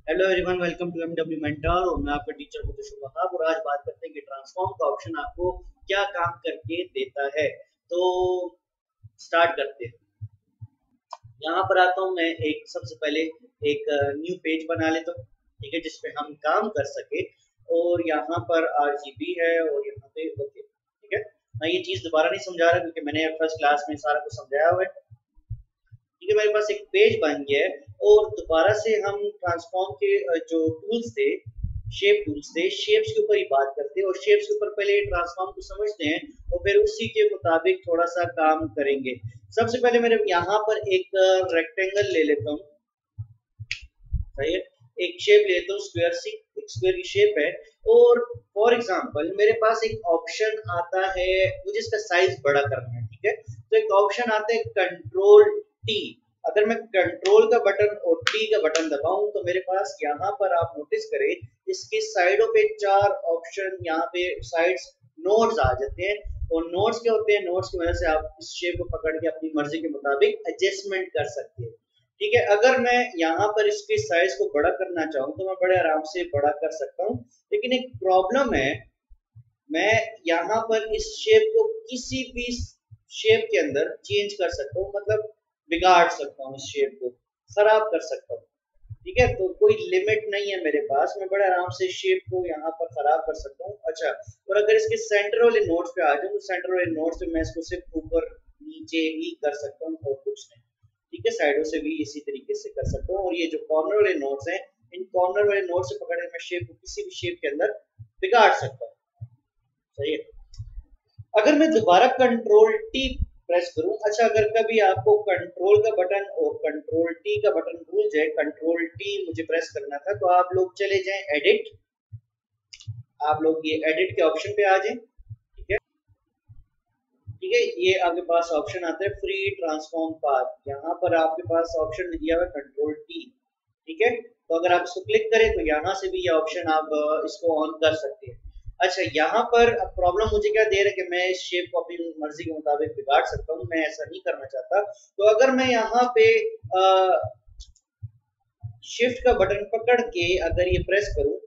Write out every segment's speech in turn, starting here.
Hello everyone, welcome to MW mentor और मैं आपका टीचर मुकेश वहाब। और आज बात करते हैं कि ट्रांसफॉर्म का ऑप्शन आपको क्या काम करके देता है। तो स्टार्ट करते हैं। यहाँ पर आता हूँ मैं। एक सबसे पहले एक न्यू पेज बना लेता हूँ, ठीक है, जिसपे हम काम कर सके। और यहाँ पर आरजीबी है और यहाँ पे ओके, ठीक है। मैं ये चीज दोबारा नहीं समझा रहा क्योंकि मैंने फर्स्ट क्लास में सारा कुछ समझाया हुआ है। ठीक है, मेरे पास एक पेज बन गया है और दोबारा से हम ट्रांसफॉर्म के जो टूल्स थे, शेप टूल्स थे, शेप्स के ऊपर ही बात करते हैं और शेप्स के ऊपर पहले ट्रांसफॉर्म को समझते हैं और फिर उसी के मुताबिक थोड़ा सा काम करेंगे। सबसे पहले मेरे यहाँ पर एक रेक्टेंगल ले लेता हूँ, सही है। एक शेप ले लेता हूँ, स्क्वायर सी, एक स्क्वायर की शेप है। और फॉर एग्जांपल मेरे पास एक ऑप्शन आता है, मुझे इसका साइज बड़ा करना है, ठीक है। तो एक ऑप्शन आता है कंट्रोल टी। अगर मैं कंट्रोल का बटन और टी का बटन दबाऊं तो मेरे पास यहाँ पर आप नोटिस करें इसकी साइडों पे चार ऑप्शन, यहाँ पे साइड्स नोड्स आ जाते हैं। और नोड्स क्या होते हैं? नोड्स की वजह से आप इस शेप को पकड़ के अपनी मर्जी के मुताबिक एडजस्टमेंट कर सकते हैं, ठीक है। अगर मैं यहाँ पर इसके साइज को बड़ा करना चाहूँ तो मैं बड़े आराम से बड़ा कर सकता हूँ। लेकिन एक प्रॉब्लम है, मैं यहाँ पर इस शेप को किसी भी शेप के अंदर चेंज कर सकता हूँ, मतलब बिगाड़ सकता हूँ, इस शेप को खराब कर सकता हूँ, ठीक है। तो कोई लिमिट नहीं है मेरे पास, मैं बड़े आराम से शेप को यहाँ पर खराब कर सकता हूँ। अच्छा, और अगर इसके सेंटर वाले नोट्स पे आ जाऊँ तो सेंटर वाले नोट्स पे मैं इसको सिर्फ ऊपर नीचे ही कर सकता हूँ और कुछ नहीं, ठीक है। साइडों से भी इसी तरीके से कर सकता हूँ। और ये जो कॉर्नर वाले नोट्स हैं, इन कॉर्नर वाले नोट से पकड़ के मैं शेप को किसी भी शेप के अंदर बिगाड़ सकता हूँ, सही है। अगर मैं दोबारा कंट्रोल टी प्रेस करूं, अच्छा, अगर कभी आपको कंट्रोल का बटन और कंट्रोल टी का बटन भूल जाए, कंट्रोल टी मुझे प्रेस करना था, तो आप लोग चले जाएं एडिट, आप लोग ये एडिट के ऑप्शन पे आ जाएं, ठीक है। ठीक है, ये आपके पास ऑप्शन आता है फ्री ट्रांसफॉर्म पाथ। यहाँ पर आपके पास ऑप्शन दिया हुआ है कंट्रोल टी, ठीक है। तो अगर आप इसको क्लिक करें तो यहाँ से भी ये ऑप्शन आप इसको ऑन कर सकते हैं। अच्छा, यहाँ पर प्रॉब्लम मुझे क्या दे रहा है कि मैं इस शेप को अपनी मर्जी के मुताबिक बिगाड़ सकता हूँ, मैं ऐसा नहीं करना चाहता। तो अगर मैं यहाँ पे शिफ्ट का बटन पकड़ के अगर ये प्रेस करूं,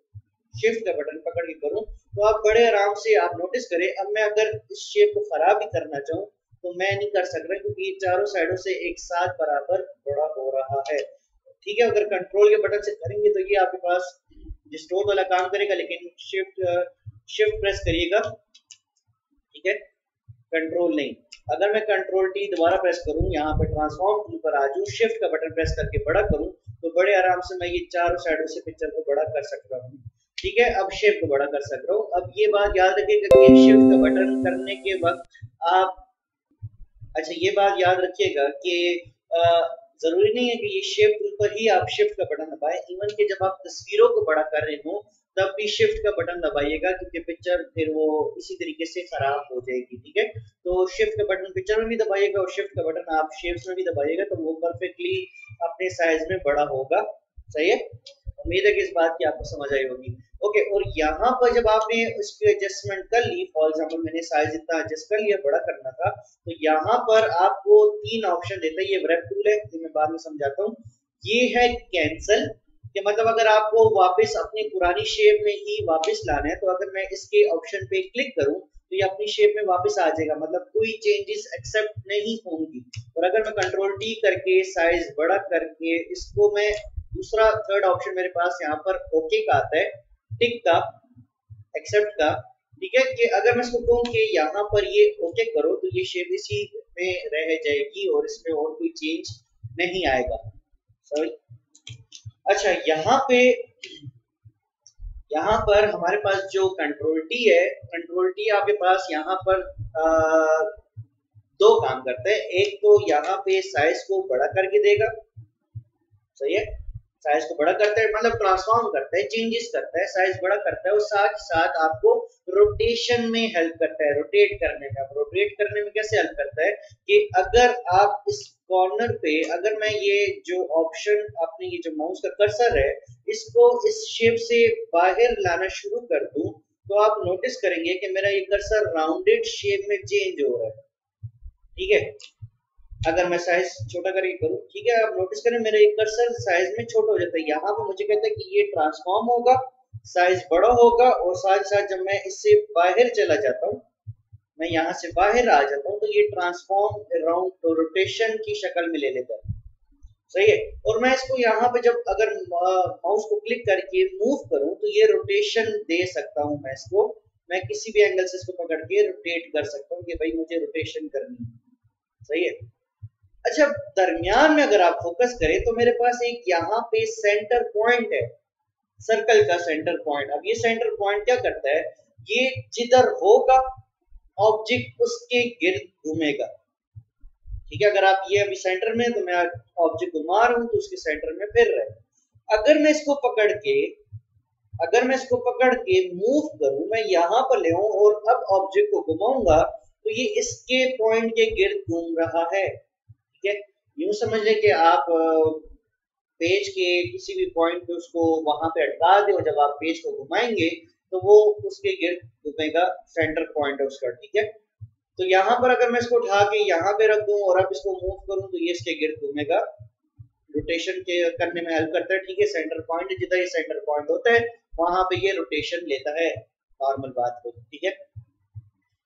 शिफ्ट का बटन पकड़ के करूं, तो आप बड़े आराम से आप नोटिस करें, अब मैं अगर इस शेप को खराब भी करना चाहूं तो मैं नहीं कर सक रहा क्योंकि ये चारों साइडों से एक साथ बराबर बड़ा हो रहा है, ठीक है। अगर कंट्रोल के बटन से करेंगे तो ये आपके पास डिस्टोर्ट वाला काम करेगा, लेकिन शिफ्ट शिफ्ट प्रेस करिएगा, ठीक है, कंट्रोल नहीं। अगर मैं कंट्रोल टी दोबारा प्रेस करूं, यहाँ पे ट्रांसफॉर्म टूल पर आ जाऊं, शिफ्ट का बटन प्रेस करके बड़ा करूं, तो बड़े आराम से मैं ये चारों साइडों से पिक्चर को बड़ा कर सकता हूँ, ठीक है। अब शेप को बड़ा कर सकता हूँ। अब ये बात याद रखिएगा कि शिफ्ट का बटन करने के वक्त आप, अच्छा, ये बात याद रखिएगा कि जरूरी नहीं है कि ये शेप टूल पर ही आप शिफ्ट का बटन दबाएं, इवन कि जब आप तस्वीरों को बड़ा कर रहे हो तब भी शिफ्ट का बटन दबाइएगा क्योंकि पिक्चर फिर वो इसी तरीके से खराब हो जाएगी, ठीक है। तो शिफ्ट का बटन पिक्चर में भी दबाइएगा और शिफ्ट का बटन आप शेप्स में भी दबाइएगा, तो वो परफेक्टली अपने साइज में बड़ा होगा, सही है। उम्मीद है कि इस बात की आपको समझ आई होगी। ओके, और यहाँ पर जब आपने उसकी एडजस्टमेंट कर ली, फॉर एग्जांपल मैंने साइज इतना एडजस्ट कर लिया, बड़ा करना था, तो यहाँ पर आपको तीन ऑप्शन देता है। ये व्रैप टूल है, ये मैं बाद में समझाता हूँ। ये है कैंसल, कि मतलब अगर आपको वापस अपनी पुरानी शेप में ही वापस लाना है तो अगर मैं इसके ऑप्शन पे क्लिक करूं तो ये अपनी शेप में वापस आ जाएगा, मतलब कोई चेंजेस एक्सेप्ट नहीं होंगी। और अगर मैं कंट्रोल टी करके साइज बड़ा करके इसको मैं, दूसरा थर्ड ऑप्शन मेरे पास यहाँ पर ओके का आता है, टिक का, एक्सेप्ट का, ठीक है। कि अगर मैं इसको कहूँ कि यहाँ पर ये ओके करो तो ये शेप इसी में रह जाएगी और इसमें और कोई चेंज नहीं आएगा, सॉरी। अच्छा, यहाँ पर हमारे पास जो कंट्रोल टी है, कंट्रोल टी आपके पास यहाँ पर दो काम करते हैं। एक तो यहाँ पे साइज को बड़ा करके देगा, सही है, साइज को बड़ा करता है, मतलब ट्रांसफॉर्म करता है, चेंजेस करता है, साइज बड़ा करता है, और साथ ही साथ आपको रोटेशन में हेल्प करता है, रोटेट करने में। रोटेट करने में कैसे हेल्प करता है कि अगर आप इस कॉर्नर पे, अगर मैं ये जो ऑप्शन, अपने ये जो माउस का कर्सर है, इसको इस शेप से बाहर लाना शुरू कर दूं तो आप नोटिस करेंगे कि मेरा ये कर्सर राउंडेड शेप में चेंज हो रहा है, ठीक है। अगर मैं साइज छोटा करके करूँ, ठीक है, आप नोटिस करें मेरे एक कर्सर साइज में छोटा हो जाता है। यहाँ पे मुझे कहता है कि ये ट्रांसफॉर्म होगा, साइज बड़ा होगा, और साथ साथ जब मैं इससे बाहर चला जाता हूँ, मैं यहाँ से बाहर आ जाता हूँ, तो ये ट्रांसफॉर्म अराउंड रोटेशन की शक्ल में ले लेता है। सही है। और मैं इसको यहाँ पे जब अगर माउस को क्लिक करके मूव करूँ तो ये रोटेशन दे सकता हूँ। मैं किसी भी एंगल से इसको पकड़ के रोटेट कर सकता हूँ कि भाई मुझे रोटेशन करनी है। सही है। अच्छा, दरमियान में अगर आप फोकस करें तो मेरे पास एक यहाँ पे सेंटर पॉइंट है, सर्कल का सेंटर पॉइंट। अब ये सेंटर पॉइंट क्या करता है, ये जिधर होगा ऑब्जेक्ट उसके गिर्द घूमेगा। ठीक है, अगर आप ये अभी सेंटर में, तो मैं ऑब्जेक्ट घुमा रहा हूं तो उसके सेंटर में फिर रहे। अगर मैं इसको पकड़ के मूव करूं, मैं यहाँ पर ले आऊं और अब ऑब्जेक्ट को घुमाऊंगा, तो ये इसके पॉइंट के गिर्द घूम रहा है। ठीक है, यूं समझ लें कि आप पेज के किसी भी पॉइंट पे उसको वहां पे अटका दे, और जब आप पेज को घुमाएंगे तो वो उसके गिर्द घूमेगा, सेंटर पॉइंट है उसका। ठीक है, तो यहाँ पर अगर मैं इसको उठा के यहाँ पे रख दूं और अब इसको मूव करूं तो ये इसके गिर्द घूमेगा, रोटेशन के करने में हेल्प करता है। ठीक है, सेंटर पॉइंट, जिधर ये सेंटर पॉइंट होता है वहां पे ये रोटेशन लेता है, नॉर्मल बात हो। ठीक है,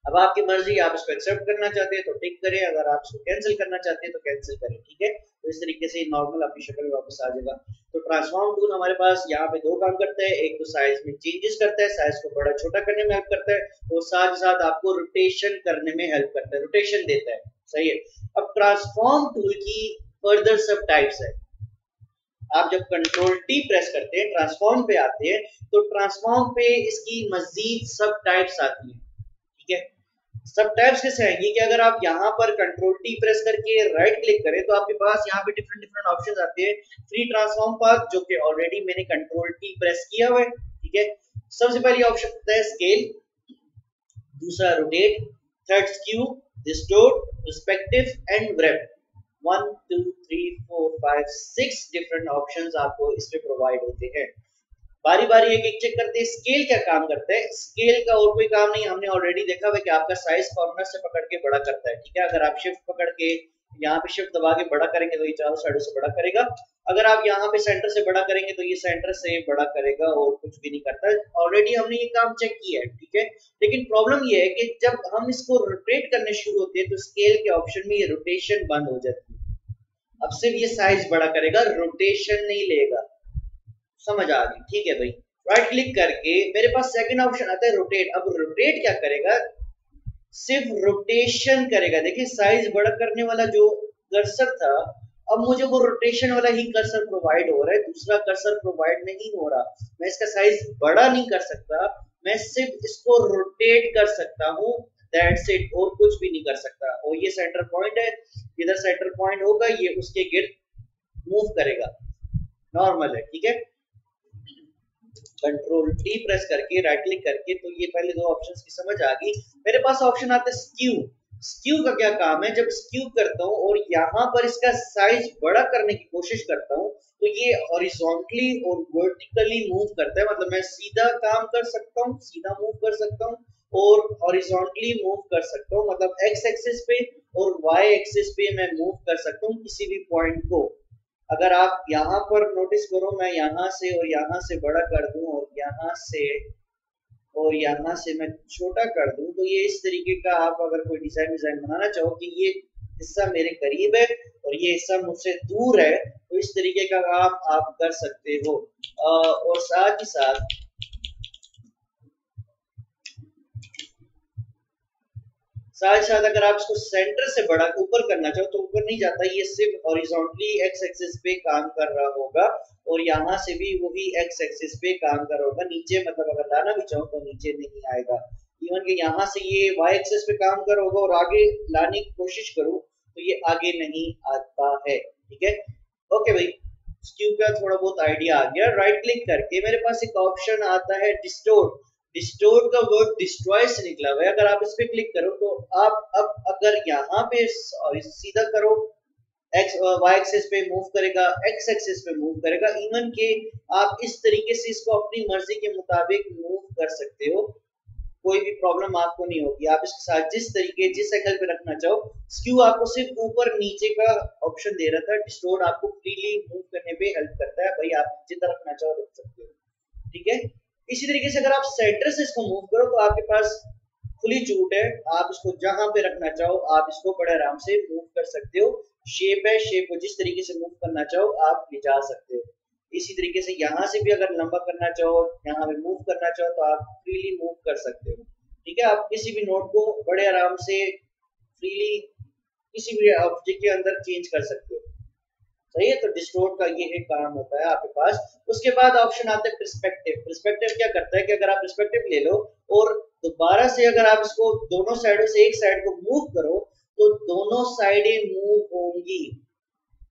अब आपकी मर्जी, आप इसको एक्सेप्ट करना चाहते हैं तो टिक करें, अगर आप इसको कैंसिल करना चाहते हैं तो कैंसिल करें। ठीक है, तो इस तरीके से नॉर्मल आपकी शक्ल में वापस आ जाएगा। तो ट्रांसफॉर्म टूल हमारे पास यहाँ पे दो काम करता है, एक तो साइज में चेंजेस करता है, साइज को बड़ा छोटा करने में हेल्प करता है, और साथ साथ आपको रोटेशन करने में हेल्प करता है, रोटेशन देता है। सही है। अब ट्रांसफॉर्म टूल की फर्दर सब टाइप्स है। आप जब कंट्रोल टी प्रेस करते हैं, ट्रांसफॉर्म पे आते हैं, तो ट्रांसफॉर्म पे इसकी मजीद सब टाइप्स आती है। ठीक है, सब टाइप्स कैसे आएंगी कि अगर आप यहाँ पर कंट्रोल टी प्रेस करके राइट क्लिक करें तो आपके पास यहाँ पे डिफरेंट डिफरेंट ऑप्शंस आते हैं। फ्री ट्रांसफॉर्म पाथ, जो कि ऑलरेडी मैंने कंट्रोल टी प्रेस किया हुआ है। ठीक है, सबसे पहली ऑप्शन होता है स्केल, दूसरा rotate, third skew, distort, perspective and wrap. 1 2 3 4 5 6 different options आपको इसमें प्रोवाइड होते हैं। बारी बारी एक एक चेक करते हैं। स्केल क्या काम करता है, स्केल का और कोई काम नहीं, हमने ऑलरेडी देखा हुआ कि आपका साइज कॉर्नर से पकड़ के बड़ा करता है। ठीक है, अगर आप शिफ्ट पकड़ के यहाँ पे शिफ्ट दबा के बड़ा करेंगे तो ये चारों साइडों से बड़ा करेगा। अगर आप यहाँ पे सेंटर से बड़ा करेंगे तो ये सेंटर से बड़ा करेगा, और कुछ भी नहीं करता। ऑलरेडी हमने ये काम चेक किया है। ठीक है, लेकिन प्रॉब्लम ये है कि जब हम इसको रोटेट करने शुरू होते हैं तो स्केल के ऑप्शन में ये रोटेशन बंद हो जाती है। अब सिर्फ ये साइज बड़ा करेगा, रोटेशन नहीं लेगा। समझ आ गई? ठीक है भाई, राइट क्लिक करके मेरे पास सेकंड ऑप्शन आता है रोटेट। अब रोटेट क्या करेगा, सिर्फ रोटेशन करेगा। देखिए, साइज बड़ा करने वाला जो कर्सर था, अब मुझे वो रोटेशन वाला ही कर्सर प्रोवाइड हो रहा है, दूसरा कर्सर प्रोवाइड नहीं हो रहा। मैं इसका साइज बड़ा नहीं कर सकता, मैं सिर्फ इसको रोटेट कर सकता हूँ, दैट्स इट, और कुछ भी नहीं कर सकता। और ये सेंटर पॉइंट है, इधर सेंटर पॉइंट होगा, ये उसके गिर्द मूव करेगा, नॉर्मल है। ठीक है, कंट्रोल टी प्रेस करके राइट क्लिक करके, तो ये पहले दो ऑप्शंस की समझ आ गई। मेरे पास ऑप्शन आता है स्क्यू। स्क्यू का क्या काम है, जब स्क्यू करता हूँ और यहाँ पर इसका साइज बड़ा करने की कोशिश करता हूँ तो ये हॉरिजॉन्टली और वर्टिकली मूव करता है। मतलब मैं सीधा काम कर सकता हूँ, सीधा मूव कर सकता हूँ, और हॉरिजॉन्टली मूव कर सकता हूँ। मतलब एक्स एक्सिस पे और वाई एक्सिस पे मैं मूव कर सकता हूँ किसी भी पॉइंट को। अगर आप यहाँ पर नोटिस करो, मैं यहाँ से और यहाँ से बड़ा कर दूं, और यहाँ से मैं छोटा कर दूं, तो ये इस तरीके का आप अगर कोई डिजाइन बनाना चाहो कि ये हिस्सा मेरे करीब है और ये हिस्सा मुझसे दूर है, तो इस तरीके का आप कर सकते हो। और साथ ही साथ अगर आप इसको सेंटर से बड़ा ऊपर करना चाहो तो ऊपर नहीं जाता, ये सिर्फ हॉरिजॉन्टली एक्स एक्सिस पे काम कर रहा होगा, और यहाँ से भी वही एक्स एक्सिस पे काम कर रहा होगा। नीचे मतलब अगर लाना भी चाहो तो नीचे नहीं आएगा। इवन कि यहाँ से ये वाई एक्सिस पे काम कर रहा होगा और आगे लाने की कोशिश करूँ तो ये आगे नहीं आता है। ठीक है, ओके भाई, स्क्यू का थोड़ा बहुत आइडिया आ गया। राइट क्लिक करके मेरे पास एक ऑप्शन आता है डिस्टोर्ट। डिस्टोर्ट का वर्ड डिस्ट्रॉय से निकला हुआ है। अगर आप इस पे क्लिक करो तो आप अब अगर यहाँ पे सीधा करो, एक्स वाई एक्सिस पे मूव करेगा, एक्स एक्सिस पे मूव करेगा। इवन के आप इस तरीके से इसको अपनी मर्जी के मुताबिक मूव कर सकते हो। कोई भी प्रॉब्लम आपको नहीं होगी। आप इसके साथ जिस एंगल पे रखना चाहो, स्क्यू आपको सिर्फ ऊपर नीचे का ऑप्शन दे रहा था, डिस्टोर्ट आपको फ्रीली मूव करने पे हेल्प करता है। भाई आप जितना रखना चाहो रख सकते हो, ठीक है। इसी तरीके से अगर आप सेंटर से इसको मूव करो तो आपके पास खुली छूट है, आप इसको जहां पे रखना चाहो आप इसको बड़े आराम से मूव कर सकते हो। शेप है, शेप को जिस तरीके से मूव करना चाहो आप ले जा सकते हो। इसी तरीके से यहाँ से भी अगर लंबा करना चाहो, यहाँ पे मूव करना चाहो तो आप फ्रीली मूव कर सकते हो, ठीक है। आप किसी भी नोट को बड़े आराम से फ्रीली किसी भी ऑब्जेक्ट के अंदर चेंज कर सकते हो, सही है। तो डिस्टोर्ट का ये एक काम होता है आपके पास। उसके बाद ऑप्शन आता है पर्सपेक्टिव। पर्सपेक्टिव क्या करता है कि अगर आप पर्सपेक्टिव ले लो और दोबारा से अगर आप इसको दोनों साइडों से एक साइड को मूव करो तो दोनों साइडें मूव होंगी,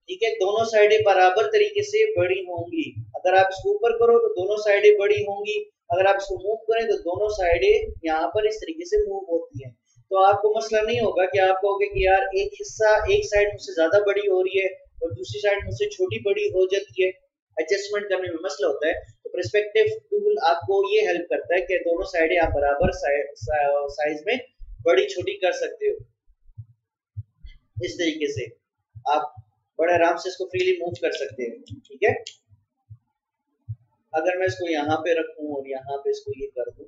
ठीक है। दोनों साइडें बराबर तरीके से बड़ी होंगी। अगर आप इसको ऊपर करो तो दोनों साइडें बड़ी होंगी, अगर आप इसको मूव करें तो दोनों साइडें यहाँ पर इस तरीके से मूव होती हैं। तो आपको मसला नहीं होगा कि आप कहोगे कि यार एक हिस्सा एक साइड मुझसे ज्यादा बड़ी हो रही है और दूसरी साइड मुझसे छोटी बड़ी हो जाती है, एडजस्टमेंट करने में मसला होता है। तो पर्सपेक्टिव टूल आपको ये हेल्प करता है कि दोनों साइडें आप बराबर साइज में बड़ी छोटी कर सकते हो। इस तरीके से आप बड़े आराम से इसको फ्रीली मूव कर सकते हैं, ठीक है। अगर मैं इसको यहाँ पे रखूं और यहाँ पे इसको ये कर दूं,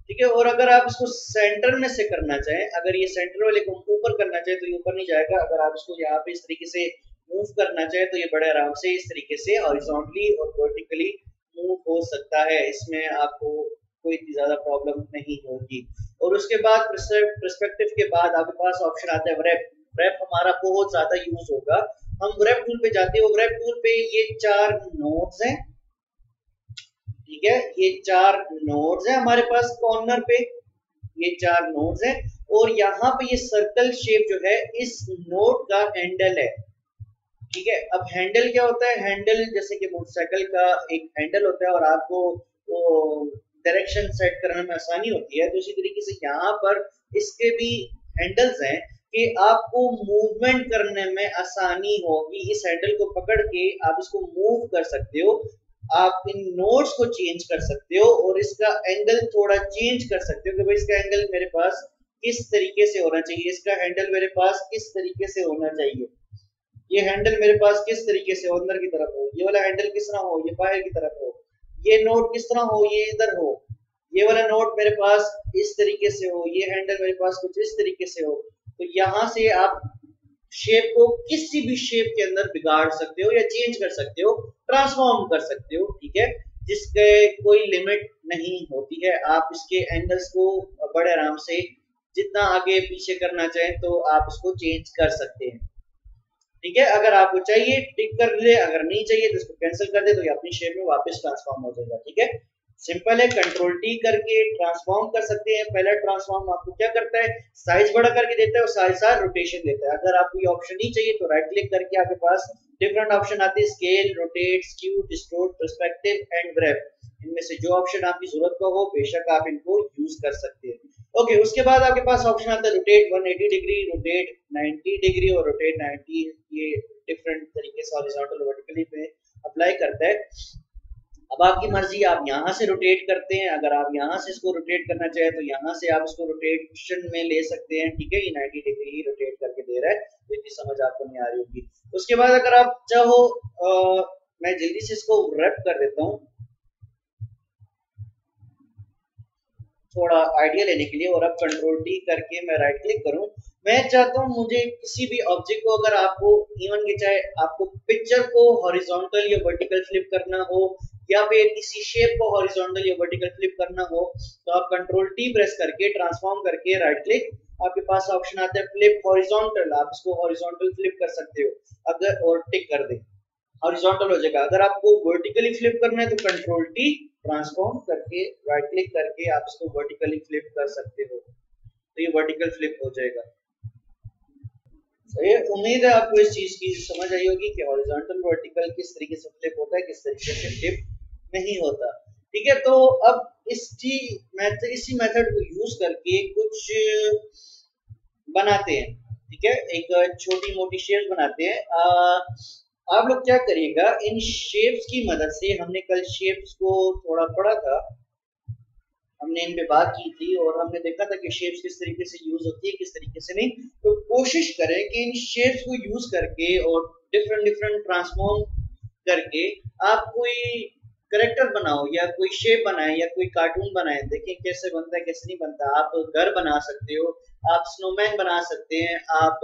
ठीक है। और अगर आप इसको सेंटर में से करना चाहें, अगर ये सेंटर वाले को ऊपर करना चाहे तो ये ऊपर नहीं जाएगा। अगर आप इसको यहाँ पे इस तरीके से मूव करना चाहे तो ये बड़े आराम से इस तरीके से हॉरिजॉन्टली और वर्टिकली मूव हो सकता है। इसमें आपको कोई ज्यादा प्रॉब्लम नहीं होगी। और उसके बाद पर्सपेक्टिव के बाद आपके पास ऑप्शन आता है व्रैप। व्रैप हमारा बहुत ज्यादा यूज होगा। हम व्रैप टूल पे जाते हैं, व्रैप टूल पे ये 4 नोड्स हैं, ठीक है। ये 4 नोड्स हैं हमारे पास कॉर्नर पे, ये 4 नोड्स हैं और यहाँ पे ये सर्कल शेप जो है इस नोड का हैंडल है, ठीक है। अब हैंडल क्या होता है? हैंडल जैसे कि मोटरसाइकिल का एक हैंडल होता है और आपको वो डायरेक्शन सेट करने में आसानी होती है, तो इसी तरीके से यहाँ पर इसके भी हैंडल्स हैं कि आपको मूवमेंट करने में आसानी होगी। इस हैंडल को पकड़ के आप इसको मूव कर सकते हो, आप इन नोड्स को चेंज कर सकते हो और इसका एंगल थोड़ा चेंज कर सकते हो कि भाई इसका एंगल मेरे पास किस तरीके से होना चाहिए, इसका हैंडल मेरे पास किस तरीके से होना चाहिए, ये हैंडल मेरे पास किस तरीके से अंदर की तरफ हो, ये वाला हैंडल किस तरह हो, ये बाहर की तरफ हो, ये नोट किस तरह हो, ये इधर हो, ये वाला नोट मेरे पास इस तरीके से हो, ये हैंडल मेरे पास कुछ इस तरीके से हो। तो यहाँ से आप शेप को किसी भी शेप के अंदर बिगाड़ सकते हो या चेंज कर सकते हो, ट्रांसफॉर्म कर सकते हो, ठीक है। जिसके कोई लिमिट नहीं होती है। आप इसके एंगल्स को बड़े आराम से जितना आगे पीछे करना चाहें तो आप इसको चेंज कर सकते हैं, ठीक है। अगर आपको चाहिए टिक कर ले, अगर नहीं चाहिए तो इसको कैंसिल कर दे तो ये अपनी शेप में वापस ट्रांसफॉर्म हो जाएगा, ठीक है। सिंपल है, कंट्रोल टी करके ट्रांसफॉर्म कर सकते हैं। पहला ट्रांसफॉर्म आपको क्या करता है, साइज बड़ा करके देता है और साथ साथ रोटेशन देता है। अगर आपको ये ऑप्शन नहीं चाहिए तो राइट क्लिक करके आपके पास डिफरेंट ऑप्शन आते हैं, scale, rotate, skew, distort, perspective and wrap. इनमें से जो ऑप्शन आपकी जरूरत का हो बेशक आप इनको यूज कर सकते हैं। ओके, उसके बाद आपके पास ऑप्शन आता है रोटेट 180 डिग्री, रोटेट 90 डिग्री और रोटेट 90। ये डिफरेंट तरीके से हॉरिजॉन्टल वर्टिकली पे अप्लाई करता है। अब आपकी मर्जी, आप यहाँ से रोटेट करते हैं, अगर आप यहाँ से इसको रोटेट करना चाहे तो यहाँ से आप इसको रोटेशन में ले सकते हैं, ठीक है। ये 90 डिग्री ही रोटेट करके दे रहा है, तो इतनी समझ आपको नहीं आ रही होगी। उसके बाद अगर आप चाहो मैं जल्दी से इसको रैप कर देता हूँ थोड़ा आइडिया लेने के लिए, और अब कंट्रोल टी करके मैं राइट क्लिक करूं। मैं चाहता हूं मुझे किसी भी ऑब्जेक्ट को, अगर आपको इवन के चाहे आपको पिक्चर को हॉरिजॉन्टल या वर्टिकल फ्लिप करना हो या फिर किसी शेप को हॉरिजॉन्टल या वर्टिकल फ्लिप करना हो, तो आप कंट्रोल टी प्रेस करके ट्रांसफॉर्म करके राइट क्लिक, आपके पास ऑप्शन आता है फ्लिप हॉरिजॉन्टल, आप इसको हॉरिजॉन्टल फ्लिप कर सकते हो अगर, और टिक कर दें हॉरिजॉन्टल हो जाएगा। अगर आपको वर्टिकली फ्लिप करना है तो कंट्रोल टी ट्रांसफॉर्म करके राइट क्लिक करके आप इसको वर्टिकली फ्लिप कर सकते हो, तो ये वर्टिकल फ्लिप हो जाएगा। तो ये उम्मीद है आपको इस चीज की समझ आई होगी कि हॉरिजॉन्टल वर्टिकल किस तरीके से फ्लिप होता है, किस तरीके से फ्लिप नहीं होता, ठीक है। तो अब इसी मेथड को यूज करके कुछ बनाते हैं, ठीक है। एक छोटी मोटी शेप्स बनाते हैं। आप लोग क्या करिएगा, इन शेप्स की मदद से, हमने कल शेप्स को थोड़ा पढ़ा था, हमने इन पे बात की थी और हमने देखा था कि शेप्स किस तरीके से यूज होती है, किस तरीके से नहीं। तो कोशिश करें कि इन शेप्स को यूज करके और डिफरेंट डिफरेंट ट्रांसफॉर्म करके आप कोई करेक्टर बनाओ या कोई शेप बनाए या कोई कार्टून बनाए, देखिए कैसे बनता है कैसे नहीं बनता। आप घर बना सकते हो, आप स्नोमैन बना सकते हैं, आप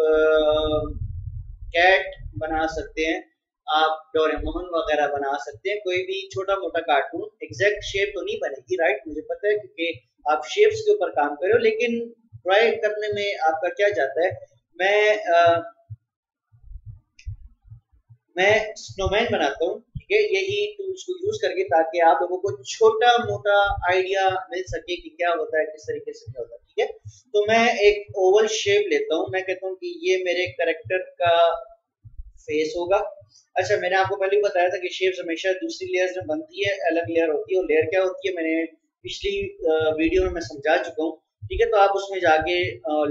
कैट बना सकते हैं, आप डोरेमोन वगैरह बना सकते हैं, कोई भी छोटा मोटा कार्टून। एग्जैक्ट शेप तो नहीं बनेगी, राइट, मुझे पता है, क्योंकि आप शेप्स के ऊपर काम कर रहे हो, लेकिन ट्राई करने में आपका क्या जाता है। मैं स्नोमैन बनाता हूँ, ठीक है, यही टूल्स को यूज करके, ताकि आप लोगों को छोटा मोटा आइडिया मिल सके कि क्या होता है, किस तरीके से नहीं होता, ठीक है। तो मैं एक ओवल शेप लेता हूँ, मैं कहता हूँ कि ये मेरे कैरेक्टर का फेस होगा। अच्छा, मैंने आपको पहले ही बताया था कि शेप्स हमेशा दूसरी लेयर्स में बनती है, अलग लेयर होती है, और लेयर क्या होती है मैंने पिछली वीडियो में मैं समझा चुका हूँ, ठीक है। तो आप उसमें जाके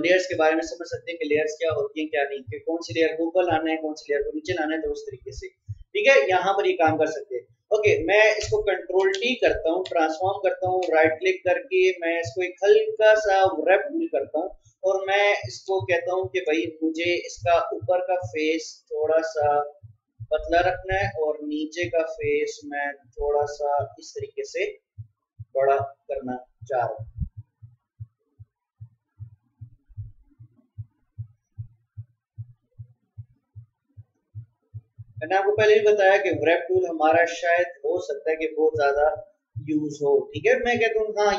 लेयर्स के बारे में समझ सकते हैं कि लेयर्स क्या होती हैं क्या नहीं, कि कौन सी लेयर को ऊपर लाना है, कौन सी लेयर को नीचे लाना है, तो उस तरीके से, ठीक है, यहाँ पर ये काम कर सकते हैं। ओके, मैं इसको कंट्रोल टी करता हूँ, ट्रांसफॉर्म करता हूँ, राइट क्लिक करके मैं इसको एक हल्का सा रैप टूल करता हूँ, और मैं इसको कहता हूँ कि भाई मुझे इसका ऊपर का फेस थोड़ा सा पतला रखना है, और नीचे का फेस मैं थोड़ा सा इस तरीके से बड़ा करना चाह रहा हूँ। मैंने आपको पहले ही बताया कि रैप टूल हमारा शायद हो सकता है कि बहुत ज्यादा यूज हो, ठीक है। मैं कहता हूँ हाँ,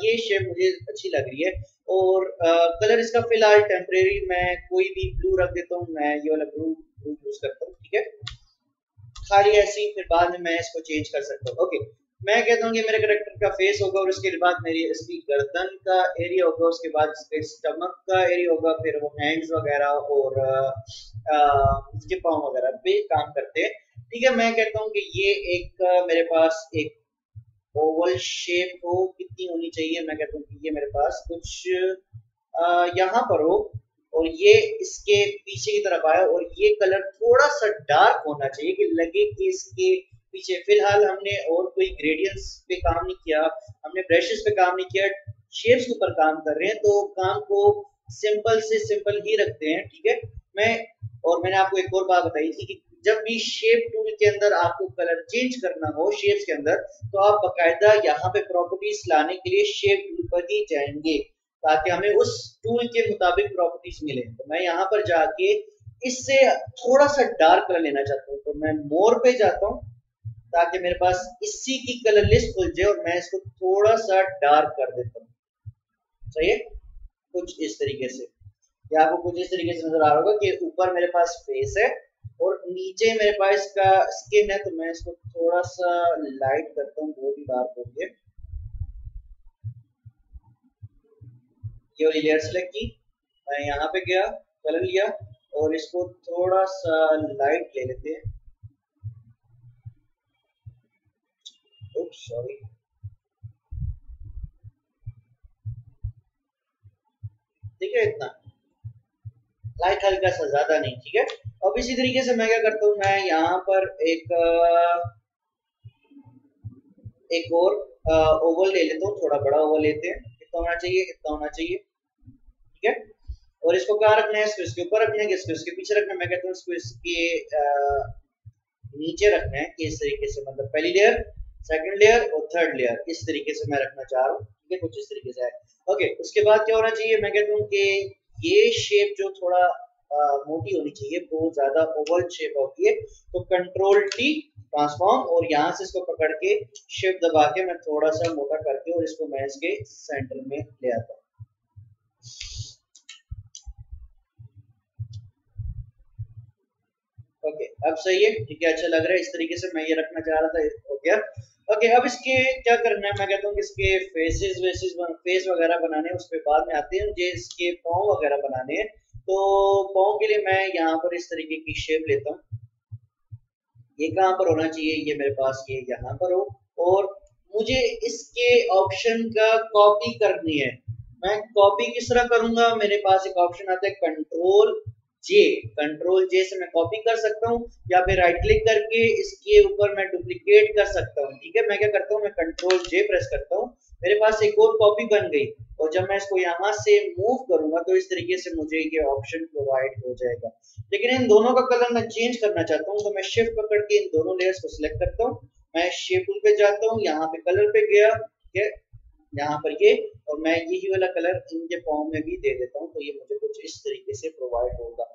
ये शेप मुझे अच्छी लग रही है, और कलर इसका फिलहाल टेम्परेरी मैं कोई भी ब्लू रख देता हूँ, मैं ये वाला ब्लू यूज करता हूँ, ठीक है, खाली ऐसे ही, फिर बाद में मैं इसको चेंज कर सकता हूँ। ओके, मैं कहता हूँ कि मेरे कैरेक्टर का फेस होगा, और उसके बाद मेरी इसकी गर्दन का एरिया होगा, उसके बाद इसके स्टमक का एरिया होगा, फिर वो हैंड्स वगैरह और इसके पाँव वगैरह पे काम करते हैं, ठीक है। मैं कहता हूँ कि ये एक मेरे पास एक ओवल शेप हो, कितनी होनी चाहिए, मैं कहता हूँ कि ये मेरे पास कुछ यहाँ पर हो, और ये इसके पीछे की तरफ आया, और ये कलर थोड़ा सा डार्क होना चाहिए कि लगे कि इसके पीछे। फिलहाल हमने और कोई ग्रेडियंट्स पे काम नहीं किया, हमने ब्रशेस पे काम नहीं किया, शेप्स के ऊपर काम कर रहे हैं, तो काम को सिंपल से सिंपल ही रखते हैं, ठीक है। मैंने आपको एक और बात बताई थी कि जब भी शेप टूल के अंदर आपको कलर चेंज करना हो शेप्स के अंदर, तो आप बकायदा यहाँ पे प्रॉपर्टीज लाने के लिए शेप टूल पर ही जाएंगे, ताकि हमें उस टूल के मुताबिक प्रॉपर्टीज मिले। तो मैं यहाँ पर जाके इससे थोड़ा सा डार्क कलर लेना चाहता हूँ, तो मैं मोर पे जाता हूँ, ताकि मेरे पास इसी की कलर लिस्ट खुल जाए, और मैं इसको थोड़ा सा डार्क कर देता हूँ, सही है, कुछ इस तरीके से। या आपको कुछ इस तरीके से नजर आ रहा होगा कि ऊपर मेरे पास फेस है और नीचे मेरे पास इसका स्किन है, तो मैं इसको थोड़ा सा लाइट करता हूँ, बहुत ही डार्क हो गया। ये वाली लेयर सेलेक्ट की, मैं यहाँ पे गया, कलर लिया, और इसको थोड़ा सा लाइट ले लेते हैं। सॉरी, ठीक है, इतना लाइट, हल्का सा, ज्यादा नहीं, ठीक है। अब इसी तरीके से मैं क्या करता हूँ, मैं यहाँ पर एक और ओवल ले लेता हूँ, थोड़ा बड़ा ओवल लेते हैं, कितना होना चाहिए, इतना होना चाहिए, ठीक है। और इसको कहाँ रखना है, इसको इसके ऊपर रखना है, इसको इसके पीछे रखना है, मैं कहता हूँ इसको इसके नीचे रखना है, इस तरीके से, मतलब पहली लेयर, सेकंड लेयर और थर्ड लेयर, इस तरीके से मैं रखना चाह रहा हूँ, ठीक है, कुछ इस तरीके से है। ओके, उसके बाद क्या होना चाहिए, मैं कहता हूँ कि ये शेप जो थोड़ा मोटी होनी चाहिए, बहुत ज्यादा ओवल शेप होती है, तो कंट्रोल टी ट्रांसफॉर्म, और यहाँ से इसको पकड़ के शिफ्ट दबा के मैं थोड़ा सा मोटा करके, और इसको मैं इसके सेंटर में ले आता हूँ। ओके, अब सही है, ठीक है, अच्छा लग रहा है, इस तरीके से मैं ये रखना चाह रहा था, हो गया। ओके, अब इसके क्या करना है, मैं कहता हूँ कि इसके फेस वगैरह बनाने हैं, उसके बाद में आते हैं, मुझे इसके पाँव वगैरह बनाने हैं। तो पाँव के लिए मैं यहाँ पर इस तरीके की शेप लेता हूँ, ये कहाँ पर होना चाहिए, ये मेरे पास ये यहाँ पर हो, और मुझे इसके ऑप्शन का कॉपी करनी है। मैं कॉपी किस तरह करूंगा, मेरे पास एक ऑप्शन आता है कंट्रोल जे, कंट्रोल जे से मैं कॉपी कर सकता हूँ, या फिर राइट क्लिक करके इसके ऊपर मैं डुप्लीकेट कर सकता हूँ। ठीक है, मैं क्या करता हूँ, मैं कंट्रोल जे प्रेस करता हूँ, मेरे पास एक और कॉपी बन गई, और जब मैं इसको यहाँ से मूव करूंगा तो इस तरीके से मुझे ये ऑप्शन प्रोवाइड हो जाएगा। लेकिन इन दोनों का कलर मैं चेंज करना चाहता हूँ, तो मैं शिफ्ट पकड़ के इन दोनों लेयर्स को सिलेक्ट करता हूँ, मैं शेप टूल पे जाता हूँ, यहाँ पे कलर पे गया, ठीक है, यहाँ पर ये, और मैं यही वाला कलर इनके फॉर्म में भी दे देता हूँ, तो ये मुझे कुछ इस तरीके से प्रोवाइड होगा।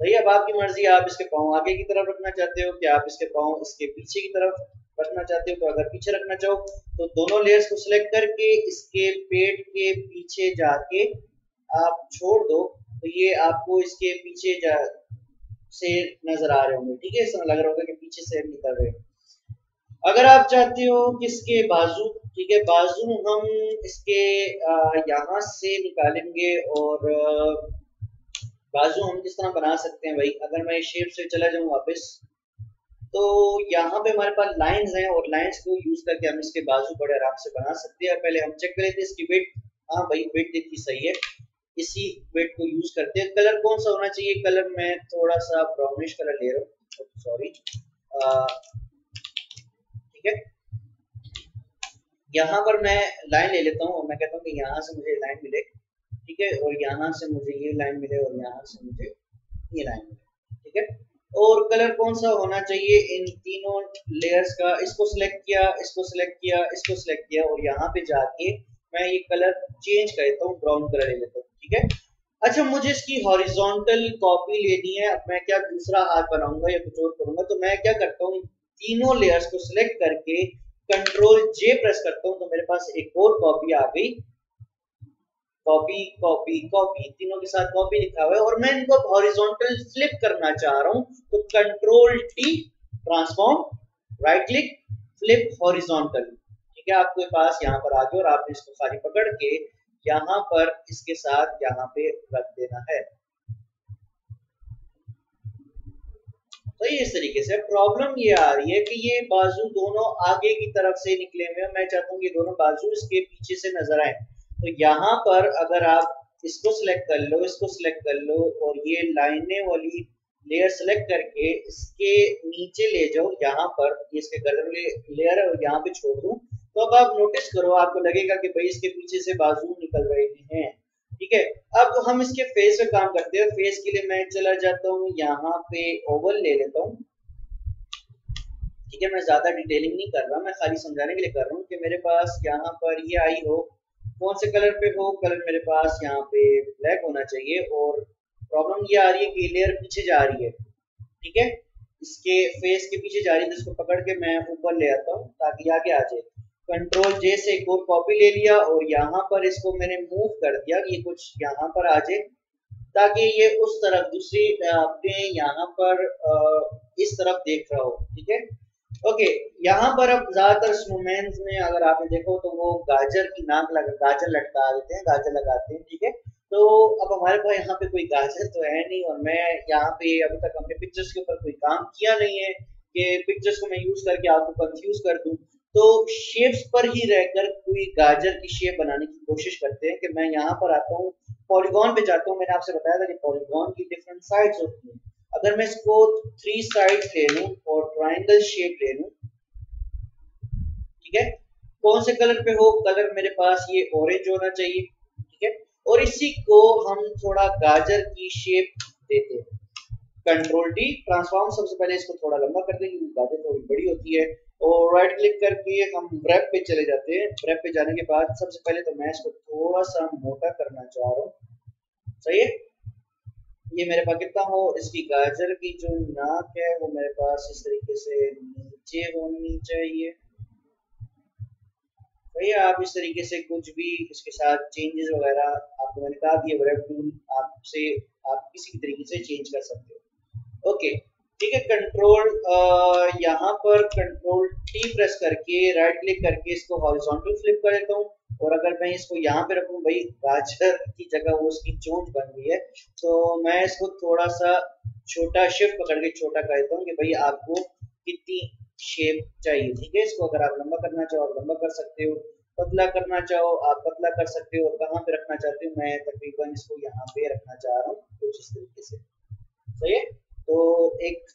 सही है, अब आपकी मर्जी, आप इसके पाँव आगे की तरफ रखना चाहते हो कि आप इसके पाँव इसके पीछे की तरफ रखना चाहते हो। तो अगर पीछे रखना चाहो तो दोनों लेयर्स को सिलेक्ट करके इसके पेट के पीछे जाके आप छोड़ दो, तो ये आपको इसके पीछे से नजर आ रहे होंगे। ठीक है, ऐसा लग रहा होगा कि पीछे से निकल रहे हैं। अगर आप चाहते हो कि इसके बाजू, ठीक है, बाजू हम इसके यहाँ से निकालेंगे, और बाजू हम किस तरह बना सकते हैं भाई। अगर मैं शेप से चला जाऊं वापस, तो यहाँ पे हमारे पास लाइंस हैं, और लाइंस को यूज करके हम इसके बाजू बड़े आराम से बना सकते हैं। पहले हम चेक कर लेते हैं इसकी वेट। हाँ भाई, वेट इतनी सही है, इसी वेट को यूज करते हैं। कलर कौन सा होना चाहिए, कलर मैं थोड़ा सा ब्राउनिश कलर ले रहा हूँ, सॉरी, ठीक है। यहाँ पर मैं लाइन ले लेता हूँ, और मैं कहता हूँ कि यहाँ से मुझे लाइन मिले, ठीक है, और यहाँ से मुझे ये लाइन मिले, और यहाँ से मुझे ये लाइन मिले, ठीक है। और कलर कौन सा होना चाहिए इन तीनों लेयर्स का, इसको सिलेक्ट किया, इसको सिलेक्ट किया, इसको सिलेक्ट किया, और यहाँ पे जाके मैं ये कलर चेंज करता हूँ, ब्राउन कलर ले लेता हूँ, ठीक है। अच्छा, मुझे इसकी हॉरिजॉन्टल कॉपी लेनी है। अब मैं क्या दूसरा हाथ बनाऊंगा या कुछ और करूंगा, तो मैं क्या करता हूँ, तीनों लेयर्स को सिलेक्ट करके कंट्रोल जे प्रेस करता हूँ, तो मेरे पास एक और कॉपी आ गई। कॉपी कॉपी कॉपी, तीनों के साथ कॉपी लिखा हुआ है, और मैं इनको हॉरिजॉन्टल फ्लिप करना चाह रहा हूं, तो control T, transform, right click, flip horizontal. ठीक है, आपके पास यहाँ पर आ गया, और आपने इसको खाली पकड़ के यहाँ पर इसके साथ यहाँ पे रख देना है। तो ये इस तरीके से। प्रॉब्लम ये आ रही है कि ये बाजू दोनों आगे की तरफ से निकले हुए हैं, मैं चाहता हूँ कि दोनों बाजू इसके पीछे से नजर आए। तो यहाँ पर अगर आप इसको सिलेक्ट कर लो, इसको सिलेक्ट कर लो, और ये लाइनें वाली लेयर सिलेक्ट करके इसके नीचे ले जाओ, यहाँ पर इसके गर्दन लेयर है, और यहाँ पे छोड़ दूं, तो अब आप नोटिस करो, आपको लगेगा कि भाई इसके पीछे से बाजू निकल रहे हैं। ठीक है, अब हम इसके फेस पे काम करते हैं। फेस के लिए मैं चला जाता हूँ यहाँ पे, ओवल ले लेता हूँ। ठीक है, मैं ज्यादा डिटेलिंग नहीं कर रहा, मैं खाली समझाने के लिए कर रहा हूँ कि मेरे पास यहाँ पर ये आई हो, कौन से कलर पे हो, कलर मेरे पास यहाँ पे ब्लैक होना चाहिए। और प्रॉब्लम ये आ रही है कि लेयर पीछे जा रही है, ठीक है, इसके फेस के पीछे जा रही है, तो इसको पकड़ के मैं ऊपर ले आता हूँ ताकि आगे आ जाए। कंट्रोल जे से एक और कॉपी ले लिया, और यहाँ पर इसको मैंने मूव कर दिया, ये कुछ यहाँ पर आ जाए, ताकि ये उस तरफ दूसरी अपने यहाँ पर इस तरफ देख रहा हो। ठीक है, ओके। यहाँ पर अब ज्यादातर स्नोमैन्स में अगर आपने देखो तो वो गाजर की नाक गाजर लटका देते हैं, गाजर लगाते हैं। ठीक है, तो अब हमारे पास यहाँ पे कोई गाजर तो है नहीं, और मैं यहाँ पे अभी तक अपने पिक्चर्स के ऊपर कोई काम किया नहीं है कि पिक्चर्स को मैं यूज करके आपको कंफ्यूज कर दूं। तो शेप्स पर ही रहकर कोई गाजर की शेप बनाने की कोशिश करते हैं कि मैं यहाँ पर आता हूँ, पॉलीगॉन पे जाता हूँ। मैंने आपसे बताया था कि पॉलीगॉन की डिफरेंट साइड्स होती हैं। अगर मैं इसको 3 साइड्स ले लूं और ट्रायंगल शेप ले लूं, ठीक है, कौन से कलर पे हो, कलर मेरे पास ये ऑरेंज होना चाहिए। ठीक है, और इसी को हम थोड़ा गाजर की शेप देते हैं। कंट्रोल डी, ट्रांसफॉर्म, सबसे पहले इसको थोड़ा लंबा कर देंगे क्योंकि गाजर थोड़ी बड़ी होती है, और राइट क्लिक करके हम ब्रेप पे चले जाते हैं। ब्रेप पे जाने के बाद सबसे पहले तो मैं इसको थोड़ा सा मोटा करना चाह रहा हूँ। सही है, ये मेरे पास कितना हो, इसकी गाजर की जो नाक है वो मेरे पास इस तरीके से नीचे होनी चाहिए। भैया आप इस तरीके से कुछ भी इसके साथ चेंजेस वगैरह, आपको मैंने कहा कि वेब टूल आपसे आप किसी भी तरीके से चेंज कर सकते हो। ओके, ठीक है, कंट्रोल यहाँ पर कंट्रोल टी प्रेस करके राइट क्लिक करके इसको हॉरिजॉन्टल फ्लिप कर देता हूँ, और अगर मैं इसको यहाँ पे रखूँ, भाई गाजर की जगह वो उसकी चोंच बन गई है, तो मैं इसको थोड़ा सा छोटा शिफ्ट पकड़ के छोटा कर देता हूँ कि भाई आपको कितनी शेप चाहिए। ठीक है, इसको अगर आप लंबा करना चाहो आप लंबा कर सकते हो, पतला करना चाहो आप पतला कर सकते हो, और कहाँ पे रखना चाहते हो, मैं तकरीबन इसको यहाँ पे रखना चाह रहा हूँ कुछ इस तरीके से। सही है, तो एक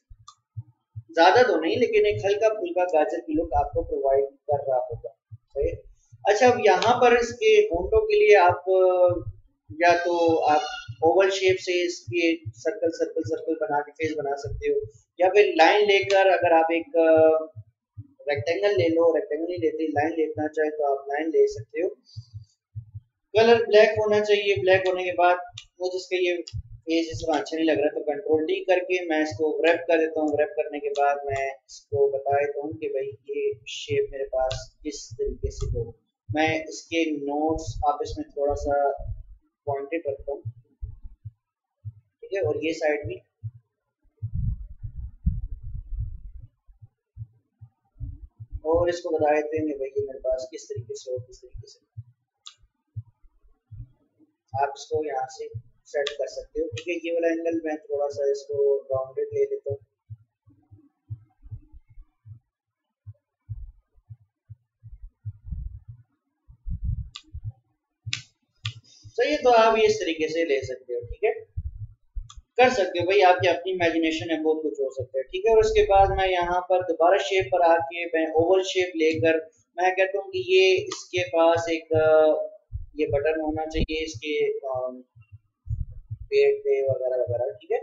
ज्यादा तो नहीं लेकिन एक हल्का फुल्का गाजर की लुक आपको प्रोवाइड कर रहा होगा। सही है। अच्छा, अब यहाँ पर इसके होंठों के लिए आप या तो आप ओवल शेप से इसके सर्कल सर्कल सर्कल बना के फेस बना सकते हो, या फिर लाइन लेकर अगर आप एक रेक्टेंगल ले लो, रेक्टेंगल नहीं लेते लाइन लेना चाहे तो आप लाइन ले सकते हो। कलर ब्लैक होना चाहिए, ब्लैक होने के बाद मुझे इसका ये फेस इस तरह अच्छा नहीं लग रहा तो कंट्रोल डी करके मैं इसको रैप कर देता हूँ। रैप करने के बाद मैं इसको बता देता हूँ कि भाई ये शेप मेरे पास किस तरीके से हो। मैं इसके नोट्स आपस में थोड़ा सा पॉइंटेड रखता हूँ, ठीक है, और ये साइड भी, और इसको बता देते हैं भाई ये मेरे पास किस तरीके से हो, किस तरीके से आप इसको यहाँ से सेट कर सकते हो। ठीक है, ये वाला एंगल मैं थोड़ा सा इसको राउंडेड ले लेता हूँ। सही है, तो आप ये इस तरीके से ले सकते हो। ठीक है, कर सकते हो भाई, आपकी अपनी इमेजिनेशन है, बहुत कुछ हो सकता है। ठीक है, और उसके बाद मैं यहाँ पर दोबारा शेप पर आके मैं ओवल शेप लेकर मैं कहता हूँ कि ये इसके पास एक ये बटन होना चाहिए इसके पेड़ पे वगैरह वगैरह। ठीक है,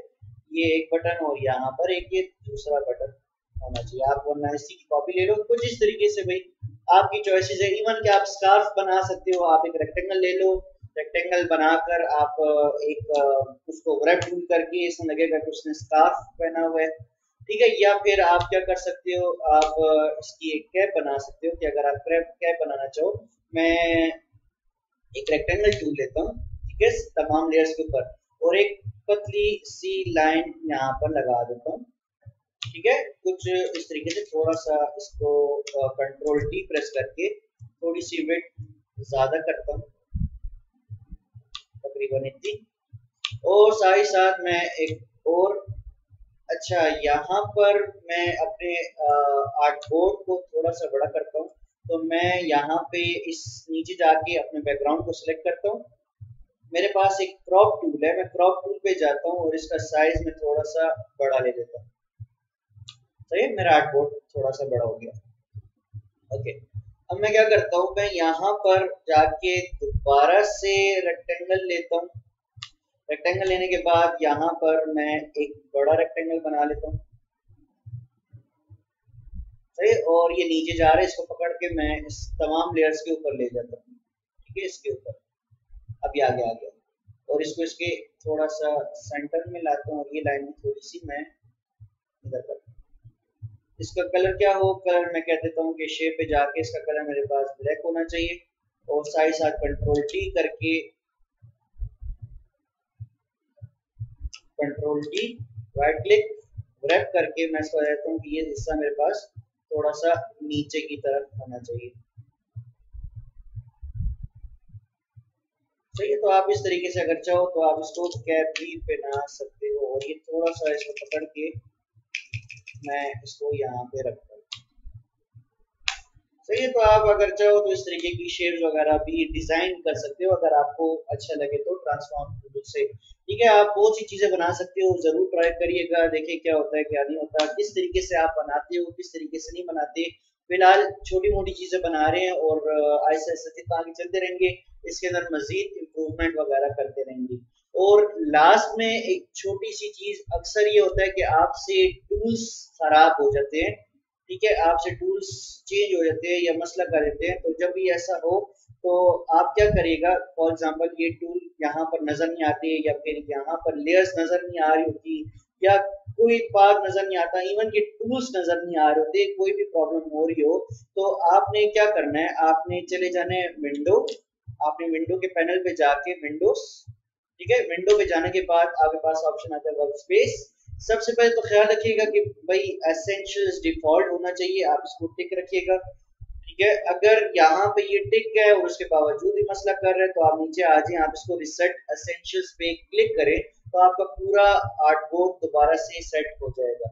ये एक बटन और यहाँ पर एक ये दूसरा बटन होना चाहिए। आप वरना इसी की कॉपी ले लो कुछ इस तरीके से, भाई आपकी चॉइसेस है। इवन कि आप स्कार्फ बना सकते हो, आप एक रेक्टेंगल ले लो, रेक्टेंगल बनाकर आप एक उसको रैप टूल करके इसमें लगेगा कि उसने स्कार्फ पहना हुआ है। ठीक है, या फिर आप क्या कर सकते हो, आप इसकी एक कैप बना सकते हो कि अगर आप कैप बनाना चाहो, मैं एक रेक्टेंगल टूल लेता हूँ, ठीक है, तमाम लेयर्स के ऊपर, और एक पतली सी लाइन यहाँ पर लगा देता हूँ। ठीक है, कुछ इस तरीके से थोड़ा सा इसको कंट्रोल टी प्रेस करके थोड़ी सी वेट ज्यादा करता हूँ, तकरीबन इतनी, और साथ ही साथ मैं एक और अच्छा यहाँ पर मैं अपने आर्ट बोर्ड को थोड़ा सा बड़ा करता हूँ। तो मैं यहाँ पे इस नीचे जाके अपने बैकग्राउंड को सिलेक्ट करता हूँ। मेरे पास एक क्रॉप टूल है, मैं क्रॉप टूल पे जाता हूँ और इसका साइज में थोड़ा सा बड़ा ले लेता हूँ। सही है, मेरा आर्ट बोर्ड थोड़ा सा बड़ा हो गया। ओके, अब मैं क्या करता हूँ, मैं यहाँ पर जाके दोबारा से रेक्टेंगल लेता हूँ। रेक्टेंगल लेने के बाद यहाँ पर मैं एक बड़ा रेक्टेंगल बना लेता हूँ। सही, और ये नीचे जा रहा है, इसको पकड़ के मैं इस तमाम लेयर्स के ऊपर ले जाता हूँ। ठीक है, इसके ऊपर अब ये आगे आ गया, और इसको इसके थोड़ा सा सेंटर में लाता हूँ, और ये लाइन थोड़ी सी मैं इधर करता हूँ। इसका कलर क्या हो, कलर मैं कह देता हूँ कि शेप पे जाके इसका कलर मेरे पास ब्लैक होना चाहिए, और साथ ही साथ कंट्रोल टी करके control T right click wrap करके मैं इसको कहता हूँ कि ये हिस्सा मेरे पास थोड़ा सा नीचे की तरफ होना चाहिए। चाहिए तो आप इस तरीके से अगर चाहो तो आप इसको कैप भी पहना सकते हो, और ये थोड़ा सा इसको पकड़ के मैं इसको यहाँ पे रखता हूँ। सही है, तो आप अगर चाहो तो इस तरीके की शेप्स वगैरह भी डिजाइन कर सकते हो अगर आपको अच्छा लगे तो ट्रांसफॉर्म टूल से। ठीक है, आप बहुत सी चीजें बना सकते हो, जरूर ट्राई करिएगा, देखिए क्या होता है क्या नहीं होता, किस तरीके से आप बनाते हो किस तरीके से नहीं बनाते। फिलहाल छोटी मोटी चीजें बना रहे हैं, और ऐसे ऐसे जितना आगे चलते रहेंगे इसके अंदर मजीद इम्प्रूवमेंट वगैरह करते रहेंगे। और लास्ट में एक छोटी सी चीज, अक्सर ये होता है कि आपसे टूल्स खराब हो जाते हैं। ठीक है, आपसे टूल्स चेंज हो जाते हैं या मसला कर देते हैं, तो जब भी ऐसा हो तो आप क्या करिएगा, फॉर एग्जांपल ये टूल यहाँ पर नजर नहीं आते, या फिर यहाँ पर लेयर्स नजर नहीं आ रही होती, या कोई पार्ट नजर नहीं आता, इवन कि टूल्स नजर नहीं आ रहे होते, कोई भी प्रॉब्लम हो रही हो, तो आपने क्या करना है, आपने चले जाना है विंडो, आपने विंडो के पैनल पे जाके विंडोज, ठीक है, विंडो पे जाने के बाद आपके पास ऑप्शन आता है वर्क स्पेस। सबसे पहले तो ख्याल रखिएगा कि भाई एसेंशियल्स डिफॉल्ट होना चाहिए, आप इसको टिक रखिएगा। ठीक है, अगर यहाँ पे ये टिक है और उसके बावजूद भी मसला कर रहे हैं तो आप नीचे आ जाए, आप इसको रिसेट एसेंशियल्स पे क्लिक करें तो आपका पूरा आर्ट बोर्ड दोबारा से सेट हो जाएगा।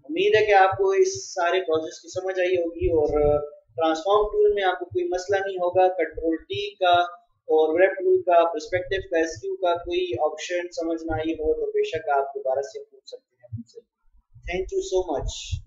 उम्मीद है कि आपको इस सारे प्रोसेस की समझ आई होगी, और ट्रांसफॉर्म टूल में आपको कोई मसला नहीं होगा। कंट्रोल टी का और वेब टूल का, पर्सपेक्टिव का, एसक्यू का कोई ऑप्शन समझ ना आई हो तो बेशक आप दोबारा से पूछ सकते हैं मुझसे। Thank you so much.